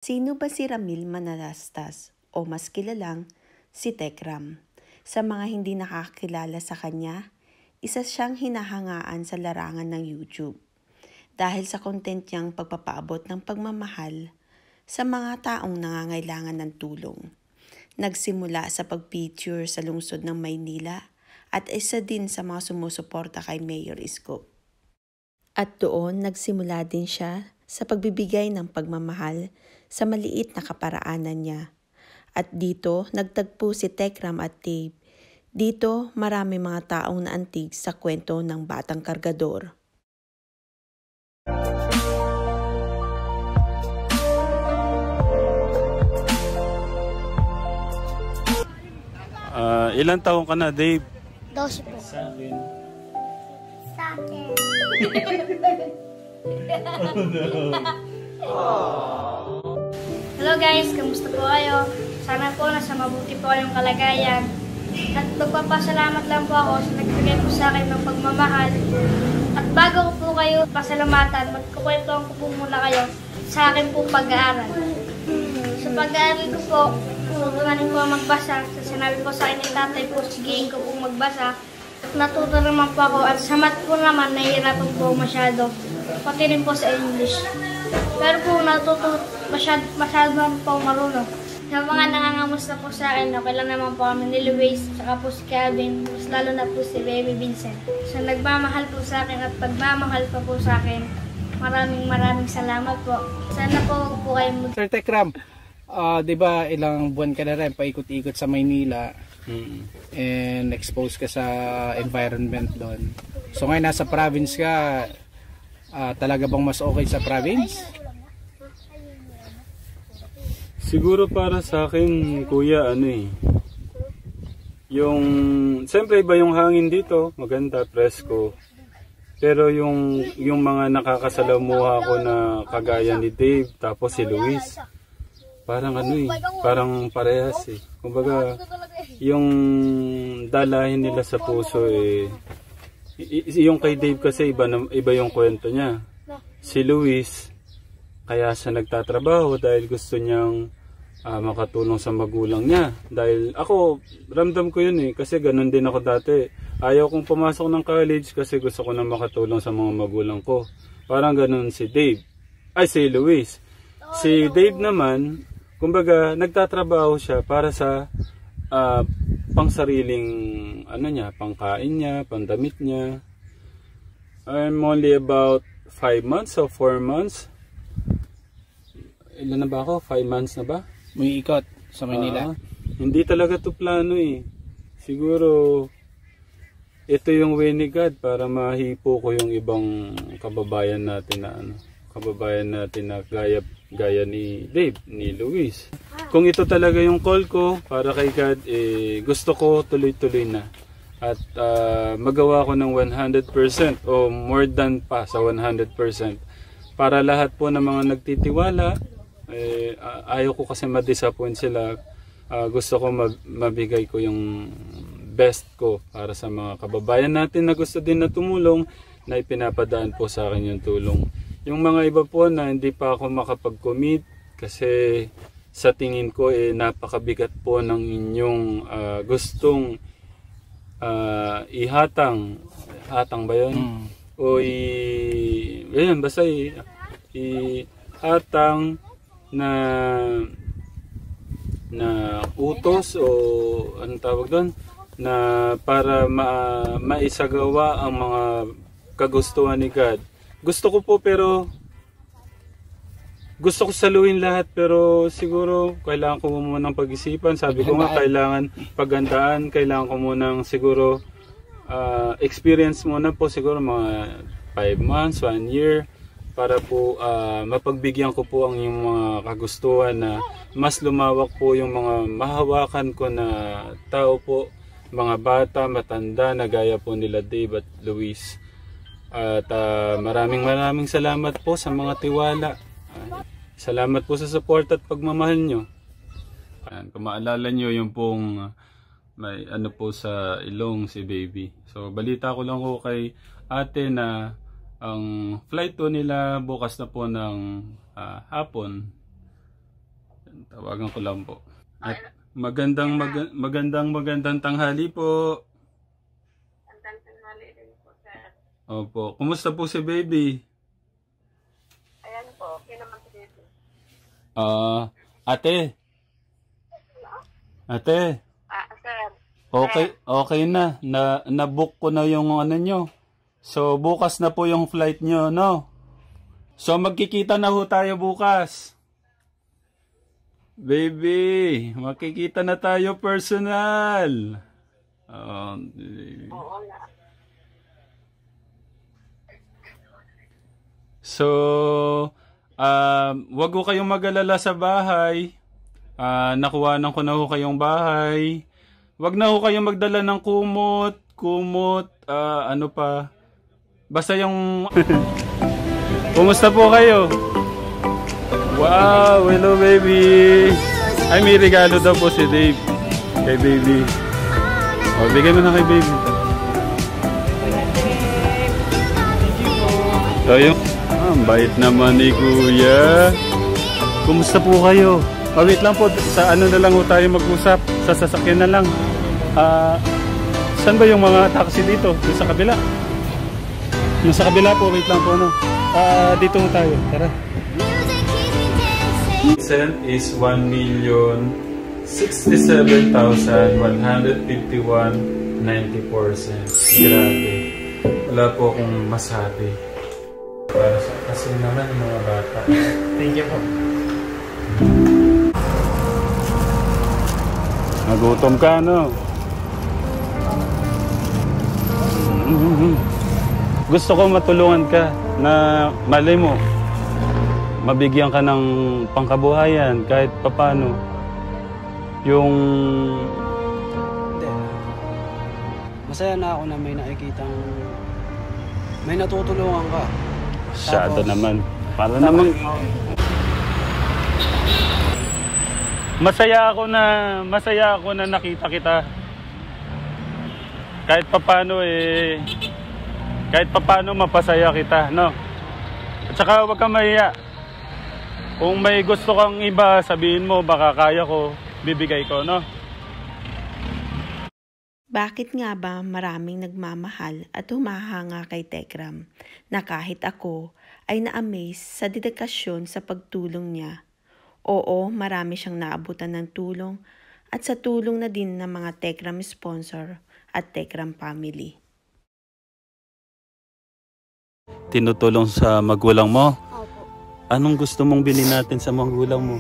Sino ba si Ramil Manalastas o mas kilalang si Tekram? Sa mga hindi nakakilala sa kanya, isa siyang hinahangaan sa larangan ng YouTube dahil sa content niyang pagpapaabot ng pagmamahal sa mga taong nangangailangan ng tulong. Nagsimula sa pag-feature sa lungsod ng Maynila at isa din sa mga sumusuporta kay Mayor Isko. At doon nagsimula din siya sa pagbibigay ng pagmamahal sa maliit na kaparaanan niya. At dito nagtagpo si Tekram at Dave. Dito marami mga taong naantig sa kwento ng batang kargador. Ilan taong ka na, Dave? 12 po. Sa akin. Sa akin. Hello guys, kamusta po kayo? Sana po nasa mabuti po kayong kalagayan. At magpapasalamat lang po ako sa nagbigay po sa akin ng pagmamahal. At bago ko po kayo pasalamatan, magkukwentuhan ko po muna kayo sa akin po pag-aaral. Sa pag-aaral ko po, tutunanin ko magbasa. Sa sinabi ko sa akin ng tatay po, sigiin ko po magbasa. At natuto naman po ako. At sa math po naman, nahihirapan po masyado. Pati rin po sa English. Pero po masyado naman po marunong. Sa mga nangangamusta po sa akin, okay lang naman po kami ni Luis, saka po si Calvin, mas lalo na po si Baby Vincent. So nagmamahal po sa akin at pagmamahal pa po sa akin, maraming salamat po. Sana po po kayo Sir Tekram, di ba ilang buwan ka na rin paikot-ikot sa Maynila and expose ka sa environment doon. So ngayon nasa province ka, talaga bang mas okay sa province? Siguro para sa akin, kuya, yung, siyempre iba yung hangin dito, maganda, presko. Pero yung mga nakakasalamuha ko na kagaya ni Dave, tapos si Luis, parang parang parehas eh. Kumbaga, yung dalahin nila sa puso yung kay Dave kasi iba yung kwento niya. Si Luis, kaya siya nagtatrabaho dahil gusto niyang makatulong sa magulang niya. Dahil ako, ramdam ko yun eh. Kasi ganun din ako dati. Ayaw kong pumasok ng college kasi gusto ko na makatulong sa mga magulang ko. Parang ganun si Dave. Si Luis. Si Dave naman, kumbaga, nagtatrabaho siya para sa pangsariling pangkain niya, pandamit niya. I'm only about 5 months or 4 months. Ilan na ba ako? 5 months na ba? May ikot sa Maynila? Hindi talaga to plano eh. Siguro, ito yung way ni God para mahipo ko yung ibang kababayan natin na gaya ni Dave, ni Luis. Kung ito talaga yung call ko para kay God, gusto ko tuloy-tuloy na. At magawa ko ng 100% o more than pa sa 100%. Para lahat po ng mga nagtitiwala, ayaw ko kasi ma-disappoint sila. Gusto ko mabigay ko yung best ko para sa mga kababayan natin na gusto din na tumulong, na ipinapadaan po sa akin yung tulong. Yung mga iba po na hindi pa ako makapag-commit kasi sa tingin ko napakabigat po ng inyong gustong ihatang ba yun? O basta ihatang na utos o anong tawag doon, na para maisagawa ang mga kagustuhan ni God. Gusto ko po, pero gusto ko saluhin lahat, pero siguro kailangan ko muna ng pag-isipan. Sabi ko nga, kailangan paghandaan, kailangan ko muna siguro experience muna po, siguro mga 5 months, 1 year, para po mapagbigyan ko po ang yung mga kagustuhan na mas lumawak po yung mga mahawakan ko na tao po, mga bata, matanda na gaya po nila Dave at Luis. At maraming salamat po sa mga tiwala. Salamat po sa support at pagmamahal nyo. Kung maalala nyo yung pong may po sa ilong si baby. So balita ko lang ko kay ate na ang flight to nila bukas na po ng hapon. Tawagan ko lang po. At magandang tanghali po. Magandang tanghali din po, sir. Opo. Kumusta po si baby? Ayan po, okay naman si baby. Ate. Ate. Sir. Okay na. Na-book ko na yung ano nyo. So, bukas na po yung flight nyo, no? So, magkikita na ho tayo bukas. Baby, makikita na tayo personal. Oo na. So, wag ko kayong mag-alala sa bahay. Nakuhanan ko na ho kayong bahay. Wag na ho kayong magdala ng kumot, ano pa. Basta yung... Kumusta po kayo? Wow, hello baby. Ay, may regalo daw po si Dave kay baby. O, bigay mo na kay baby. So, ang bait naman ni Kuya. Kumusta po kayo? Wait lang po, sa ano na lang po tayo mag-usap. Sa sasakyan na lang. Saan ba yung mga taxi dito? Yung sa kabila? Yung sa kabila po, wait lang po, no? Dito mo tayo, tara. Percent is 1,067,151.90%. Grabe. Wala po akong masabi. Para sa kasi naman yung mga bata. Thank you po. Nagutom ka, no? Gusto ko matulungan ka na malay mo. Mabigyan ka ng pangkabuhayan kahit papano. Yung... Hindi. Masaya na ako na may nakikitang... May natutulungan ka. Masyado naman. Para naman... Masaya ako na nakita kita. Kahit papano mapasaya kita, no? At saka huwag kang mahiya. Kung may gusto kang iba, sabihin mo, baka kaya ko, bibigay ko, no? Bakit nga ba maraming nagmamahal at humahanga kay Tekram na kahit ako ay na-amaze sa dedikasyon sa pagtulong niya? Oo, marami siyang naabutan ng tulong at sa tulong na din ng mga Tekram sponsor at Tekram family. Tinutulong sa magulang mo? Anong gusto mong bilhin natin sa magulang mo?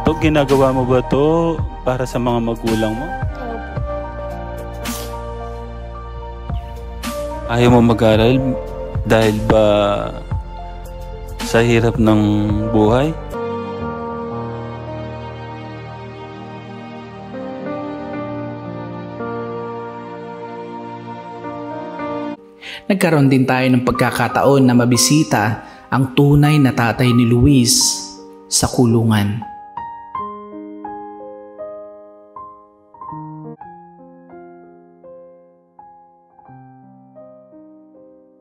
Ito, ginagawa mo ba to para sa mga magulang mo? Ayaw mo mag-aral dahil ba sa hirap ng buhay? Nagkaroon din tayo ng pagkakataon na mabisita ang tunay na tatay ni Luis sa kulungan.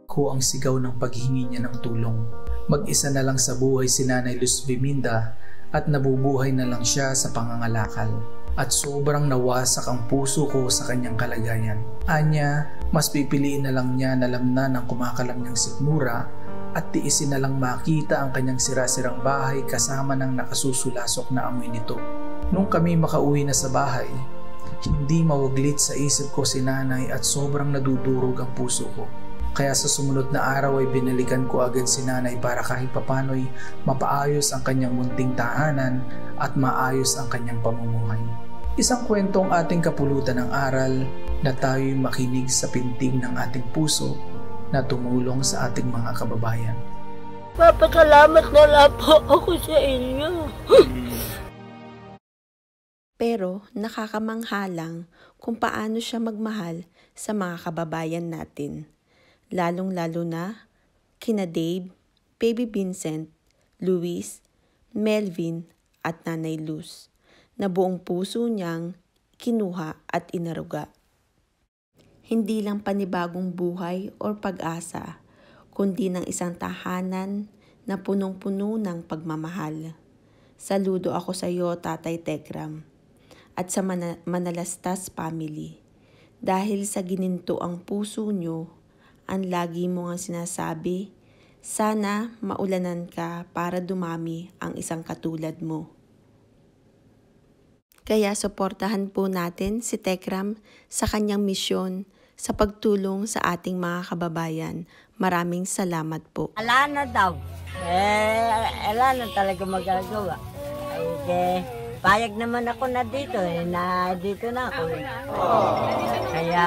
Ko ang sigaw ng paghingi niya ng tulong. Mag-isa na lang sa buhay si Nanay Luz Biminda at nabubuhay na lang siya sa pangangalakal. At sobrang nawasak ang puso ko sa kanyang kalagayan. Anya, mas pipiliin na lang niya na lamnan ang kumakalam niyang sikmura at tiisin na lang makita ang kanyang sira-sirang bahay kasama ng nakasusulasok na amoy nito. Nung kami makauwi na sa bahay, hindi mawaglit sa isip ko si Nanay at sobrang nadudurog ang puso ko. Kaya sa sumunod na araw ay binalikan ko agad si Nanay para kahit papano'y mapaayos ang kanyang munting tahanan at maayos ang kanyang pamumuhay. Isang kwentong ating kapulutan ng aral na tayo'y makinig sa pintig ng ating puso na tumulong sa ating mga kababayan. Papasalamat na lang po ako sa inyo. Pero nakakamangha lang kung paano siya magmahal sa mga kababayan natin. Lalong-lalo na kina Dave, Baby Vincent, Luis, Melvin at Nanay Luz na buong puso niyang kinuha at inaruga. Hindi lang panibagong buhay o pag-asa, kundi ng isang tahanan na punong-puno ng pagmamahal. Saludo ako sa iyo, Tatay Tekram, at sa Manalastas family. Dahil sa gininto ang puso nyo, ang lagi mo nga sinasabi, sana maulanan ka para dumami ang isang katulad mo. Kaya suportahan po natin si Tekram sa kanyang misyon sa pagtulong sa ating mga kababayan. Maraming salamat po. Wala na daw. Wala na talaga magagawa. Payag naman ako na dito. Dito na ako. Kaya...